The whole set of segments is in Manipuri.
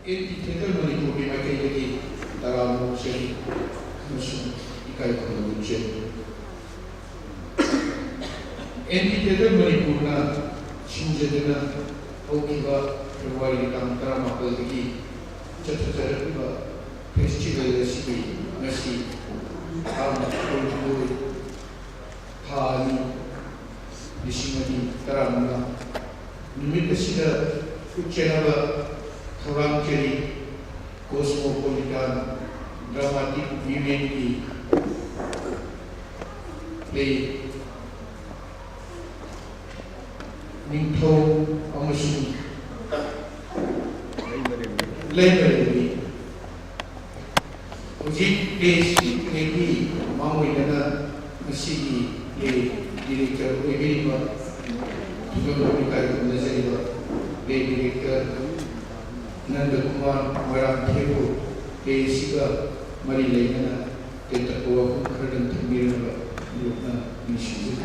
ꯊꯤꯌꯦꯇꯔ ꯃꯅꯤꯄꯨꯔꯒꯤ ꯃꯥꯏꯀꯩꯗꯒꯤ ꯇꯔꯥꯃꯨꯛ ꯆꯍꯤ ꯑꯃꯁꯨꯡ ꯏꯀꯥꯏ ꯈꯨꯝꯅꯕ ꯎꯠꯆꯔꯤ ꯊꯤꯌꯦꯇꯔ ꯃꯅꯤꯄꯨꯔꯅ ꯁꯤꯟꯖꯗꯨꯅ ꯍꯧꯈꯤꯕ ꯐꯦꯕ꯭ꯔꯨꯋꯥꯔꯤ ꯇꯥꯡ 11ꯗꯒꯤ ꯆꯠꯊꯖꯔꯛꯂꯤꯕ ꯐꯦꯁꯇꯤꯚꯦꯜ ꯑꯁꯤꯒꯤ ꯉꯁꯤ ꯊꯥ 2/2/2015 ꯅꯨꯃꯤꯠ ꯑꯁꯤꯗ ꯎꯠꯆꯅꯕ ꯊꯧꯔꯥꯡꯖꯔꯤ ꯀꯣꯁꯃꯣꯄꯣꯂꯤꯇꯥꯟ ꯗ꯭ꯔꯥꯃꯥꯇꯤꯛ ꯌꯨꯅꯤꯌꯟꯒꯤ ꯄ꯭ꯂꯦ ꯅꯤꯡꯊꯧ ꯑꯃꯁꯨꯡ ꯂꯩꯃꯔꯦꯝꯕꯤ ꯍꯧꯖꯤꯛ ꯄ꯭ꯂꯦꯒꯤ ꯃꯥꯡꯑꯣꯏꯅꯅ ꯉꯁꯤꯒꯤ ꯄ꯭ꯂꯦ ꯗꯤꯔꯦꯛꯇꯔ ꯑꯣꯏꯕꯤꯔꯤꯕ ꯊꯨꯒꯜꯕꯝ ꯏꯀꯥꯏ ꯈꯨꯝꯅꯖꯔꯤꯕ ꯄ꯭ꯂꯦ ꯗꯤꯔꯦꯛꯇꯔ ꯅꯟꯗꯀꯨꯃꯥꯔ ꯃꯣꯏꯔꯥꯡꯊꯦꯝꯕꯨ ꯄ꯭ꯂꯦ ꯑꯁꯤꯒ ꯃꯔꯤ ꯂꯩꯅꯅ ꯇꯦꯟꯇꯛꯄ ꯋꯥꯐꯝ ꯈꯔꯗꯪ ꯊꯝꯕꯤꯔꯒ ꯌꯣꯛꯅ ꯅꯤꯡꯁꯤꯡꯖꯔꯤ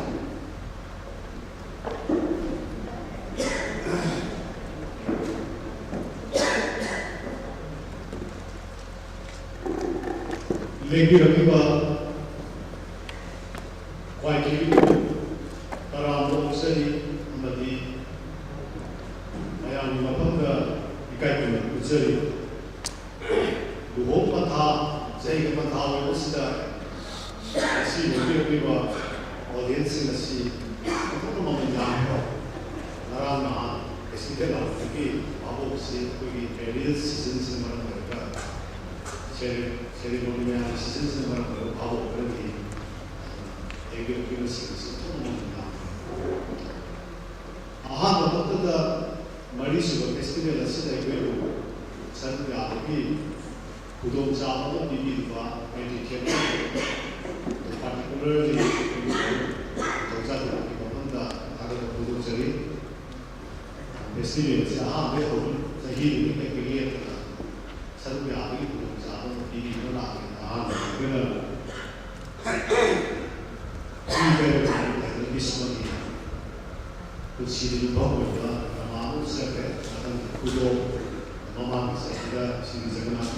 लेगिरमिबा वाइकिरी तरामो सरी अमदी मयामी मफमदा इकाइकुन उजरी लुहों पथा जैग पथा वसिदा असी लेगिरमिबा ऑडियंस नसी अतुन ममयामो नाराना एसिदेला तकी बाबो से कोई एरियल सीजन से मरनगा सेरेमोनी में सीजन से मरनगा बाबो करती मरीसुब फेस्टिवल सरकार खुदचाब पार्टिकुलरली खुदरी फेस्टिवल से अहम चही सरकार खुदचाब कुछ बहुत मामू से खुदो ममा से जगन्नाथ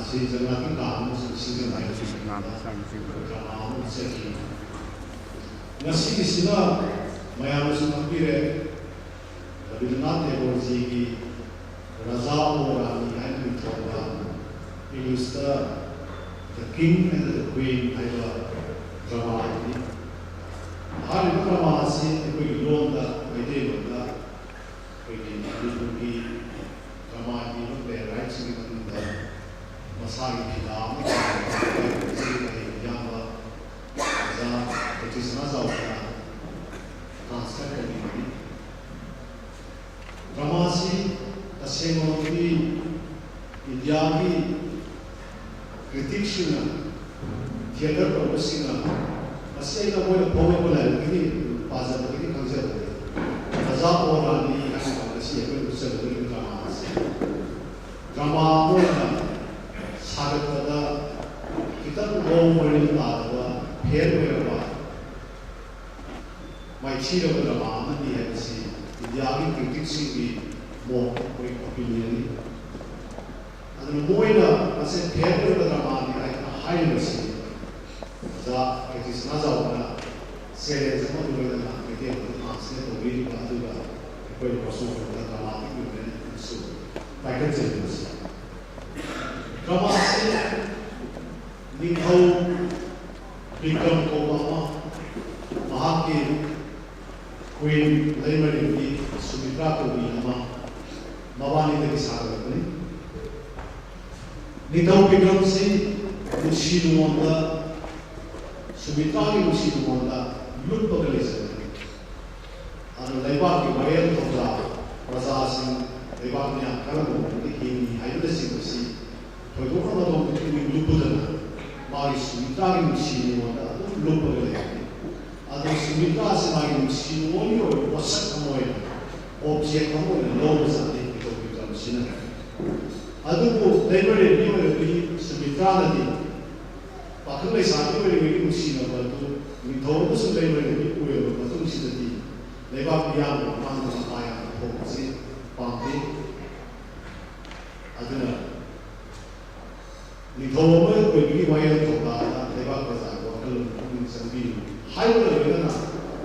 से जगन्नाथ काम से मैम से खबीरे रवींद्रनाथ टैगोर जी की Raja Rani English the king and the queen drama drama से लोन मैदे की ड्रामा की राइट्स की मसा की फिल्म ट्रांसलेट करी ड्रामा से तसेंगी इंडिया की क्रिटिक्स थिएटर प्रोफेसर पाजबी खजब राजा और रानी ड्रामा सागत खितंग मरी ताब फेर माइथीब ड्रामा इंडिया की क्रिटिक्स की मोट ओपिनियन मोना फेर ड्रामा जाओना सेलेंस क्वीन लैमरेंबी सुमित्रा कौबी मबानी सागरबनी निथौ विक्रम से नुसी नुमोंदा सुमित्रा की नुसी नुमोंदा लुटपग लेजबनी लेबाक की वरेल थोड़ा प्रजा सिंह लेबाक ने करम हिंगी हाइबसिंग थोड़ों लुपदना मारी सुमित्रा की नुसी नुमोंदा लुपग लेजबनी सुमित्रा से मारी नुसी नुमोनी और वसक मोय ऑब्जेक्ट मोय लोग जाते निथौ विक्रम सिंह अदुबो लैमरेंबी ओइबी सुमित्रा नदी पाखंग लैसाबी ओइबी नुसीनबा दु निथौ बसु लैमरेंबी ओइबा मतुंसिदि लेबाक बियाम मांग माया होबसि पांदे aduna ni thoma ko bi wa ya to ba da le ba ko sa ko kal ni sang bi hai lo le na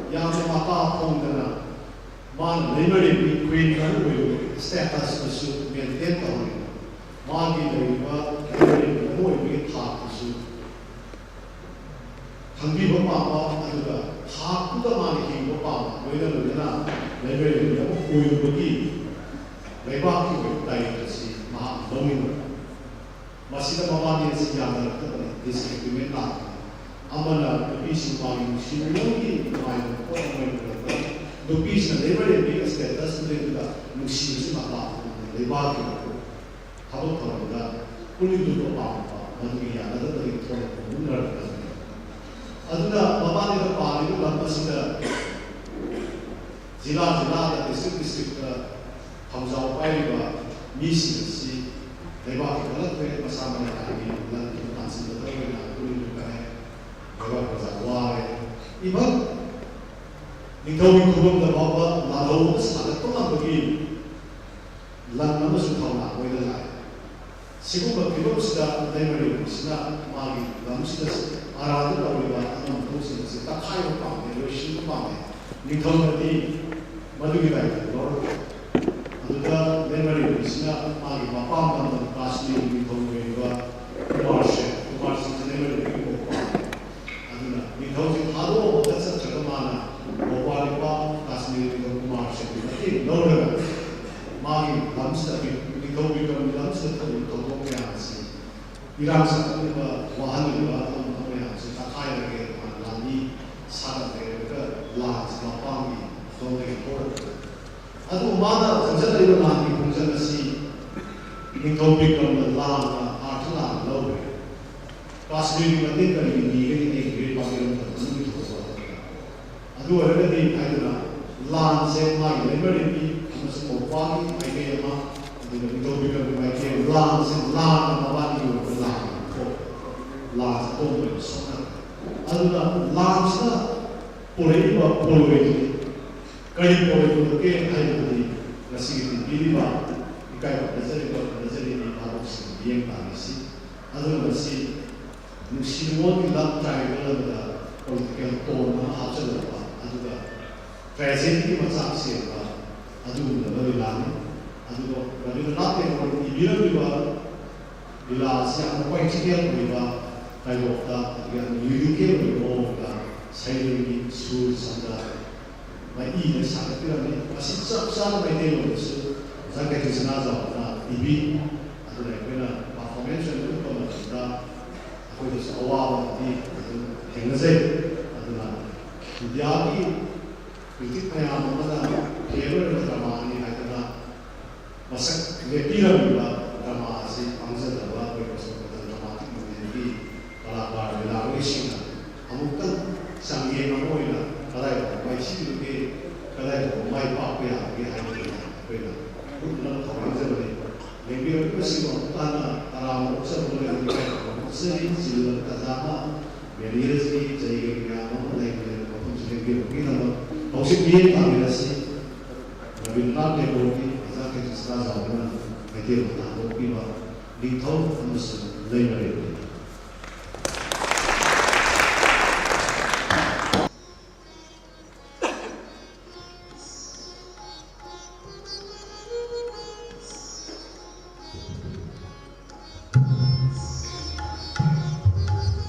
ya ma ka phong da na man le ma le bi queen na lo status ko su bi de to ni ma gi le ba ke le mo bi tha ko su thang bi ba ma ba aduga tha ku da ma ni hi ba ba lo le lo na le le le ko yu ba gi le ba ki ko dai ko si ma lo mi masih mawani si yang terkait disagreement lah. Amana lebih mawani si mungkin mawani orang yang lebih level lebih status mereka mesti si maklah level itu. Kalau kalau dah kulit itu apa mungkin ya ada dari itu benar. Aduna mawani itu paling itu lama sudah jila ada distrik hamzah paling bah misi si lebar kalau tu bersama lagi dan kita masih betul betul kulit juga lebar bersama. Iban Ningkawi kubur dan bapa lalu sangat pernah begini. Lalu nama sudah nak boleh lagi. Sebab kita sudah dari sudah magi, lalu sudah arah itu lalu kita terus sudah tak kaya pang, jadi sih pang. Ningkawi tadi madu kita itu, lalu ada dari sudah magi bapa dan pasti ningkawi juga kumarse dari bapa. Aduna ningkawi halu dasar cakap mana. Bapa Kashmir itu kumarse, tapi lalu magi lamsta ningkawi itu lamsta itu tolong yang sih. Iram sekali wahan itu tolong yang sih. Tak kaya lagi lagi sangat mereka lah selapang ni tolong ekor. Aduh mana kerja itu lagi kerja si ningkawi itu lah artinya lalu. Kashmir itu nanti kali ini bagi Aduh ada di ada lan semai lebar ini masuk pagi ada mah di itu juga berbagai lan lan apa itu lan itu sana aduh lan sana boleh kali itu ke ada di nasi itu pilih bah ikai itu ini harus yang sih aduh nasi semua kita try kalau politik tone hasil aduga present की मसाक से होगा अदुगा बड़ी लाने अदुगा बड़ी लाते हैं और इबिरा भी बार इला से हम कोई चीज़ भी बार कई वक्त या यूके भी होगा सही की सूर संदा मैं इधर साथ में असी सब में दे लो इस जगह की जना जाओ इबी अदुगा इबरा परफॉर्मेंस में तो मतलब कोई तो अवाव दी हेंगजे अदुगा Jadi kritik yang mana keluar drama ini adalah masa lepiran juga drama si bangsa dalam berkonsep dramatik menjadi pelakar belakang amukan sanggih mamoila kalau masih juga kalau mai papia dia hanya bela bukan orang jadi lepiran itu sih bukan dalam usaha boleh dilakukan sering silakan kerjasama mediasi jadi yang mana kita maksud dia kami nasi, nabilah teknologi, kita kita sekarang zaman media teknologi bah, lintau harus lebih.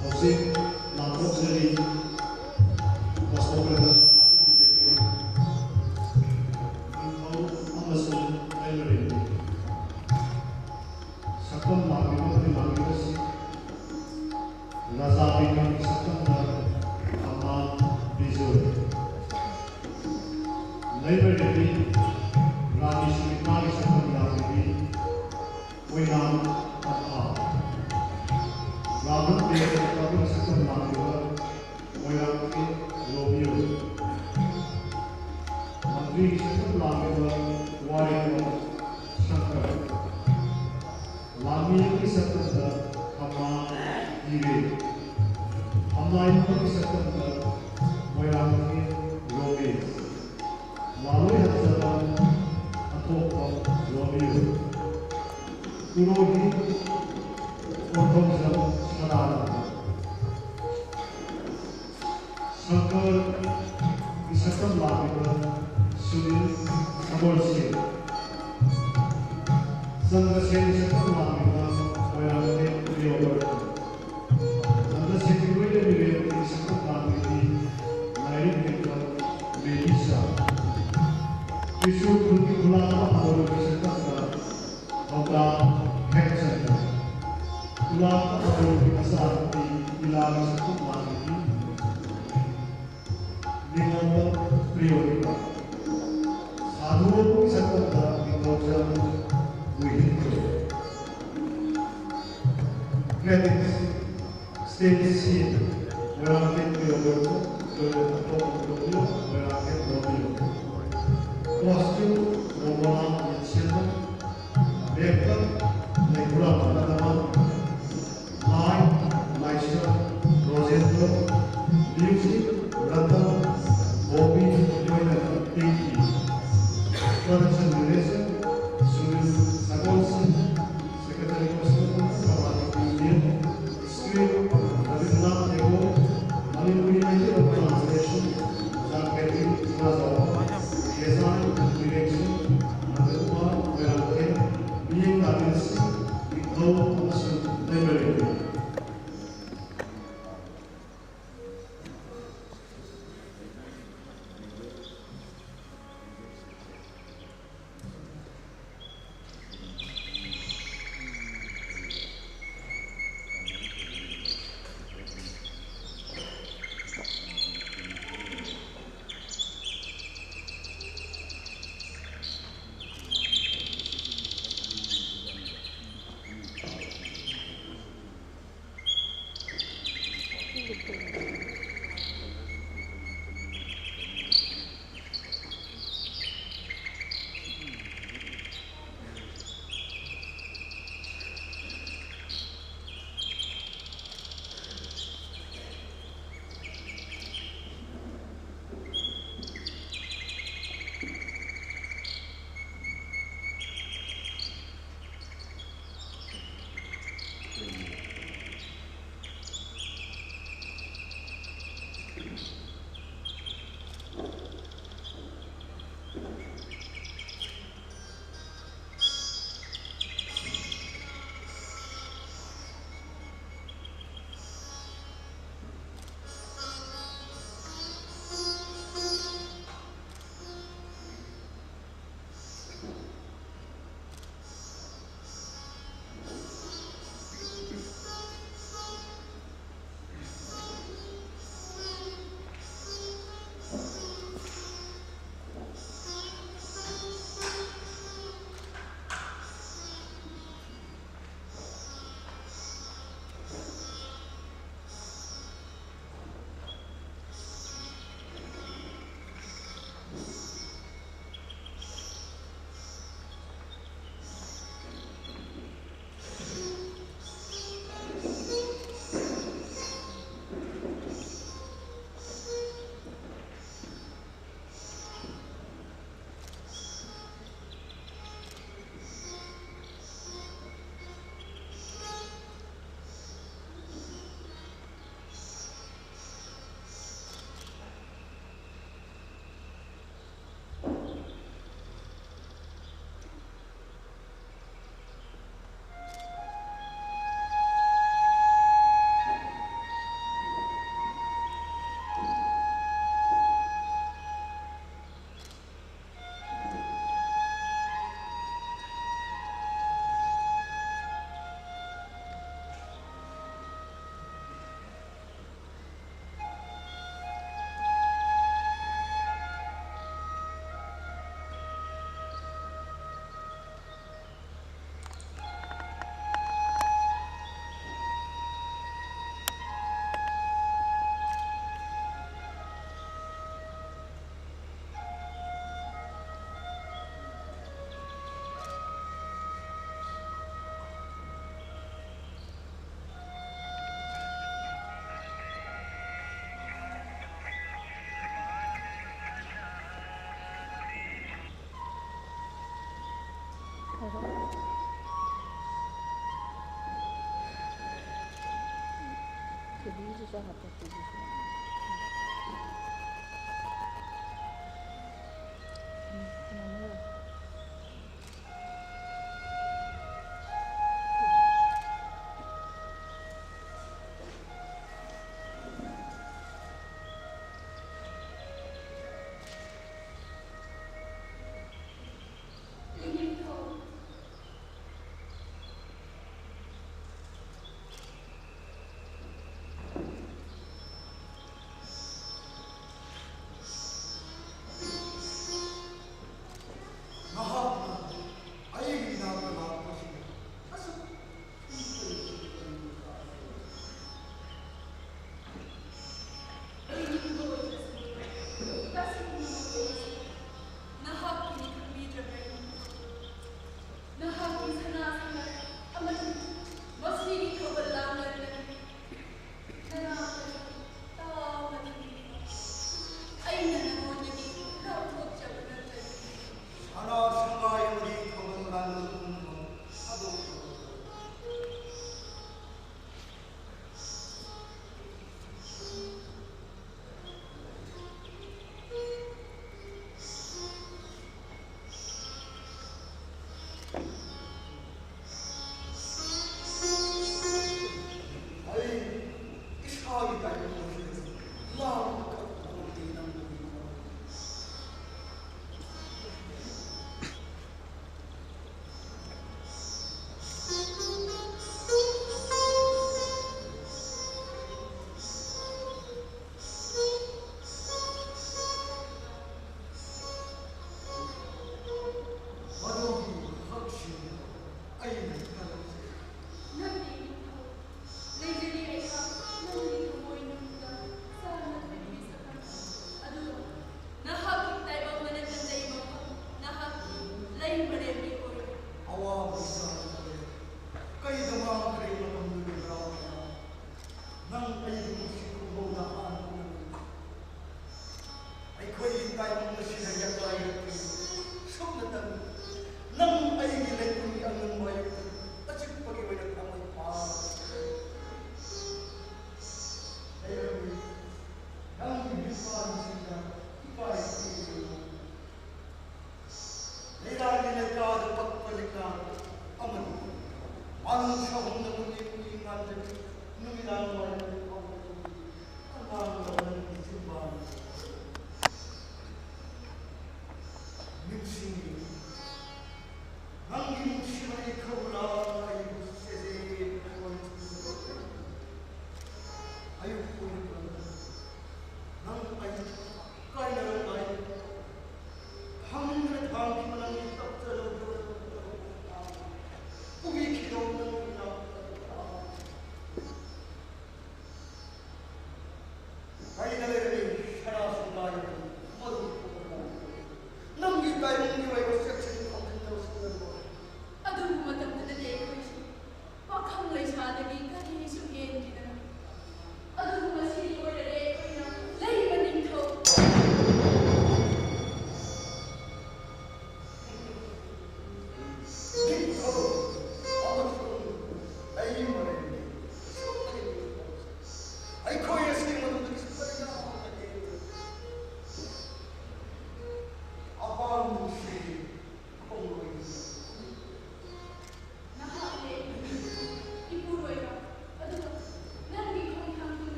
Maksud lapor sendiri. Purohit ortodoksal sadaran Shankar Visakam Lavika Sunil Saborsi Sandrasen Visakam Lavika Vayante Priyogarta Sandrasen Vile Vile Visakam Laviki Nairi Vinka Melissa Vishu Kruti Kulama Amor Visakam Bhavda Hekcenter Kulama Amor Visakam Ilama Visakam Laviki Vinanda Priyogarta Sadhuo Visakam Lavika Credits State Scene Veramente Priyogarta Veramente Romeo Costume Romana Yatsilva Makeup Negura Panadama Art Maisha Rosendra Music Rata Bobby Pinky Production Direction Sunil Sakolsi Secretary Customer Pramani Indian Script Ravindra Ego Manipuri of Translation Zakati Mazava Design Direction Adhuma Verante Being Artist with no Commercial Library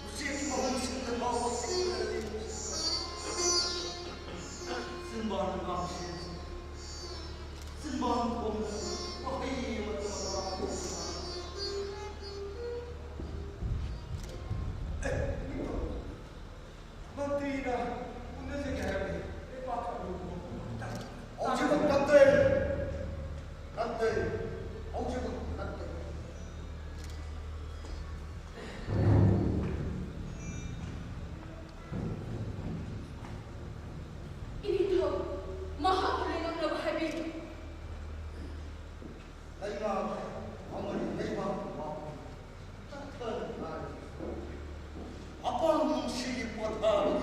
Usiku mahali singa mawa singa 자!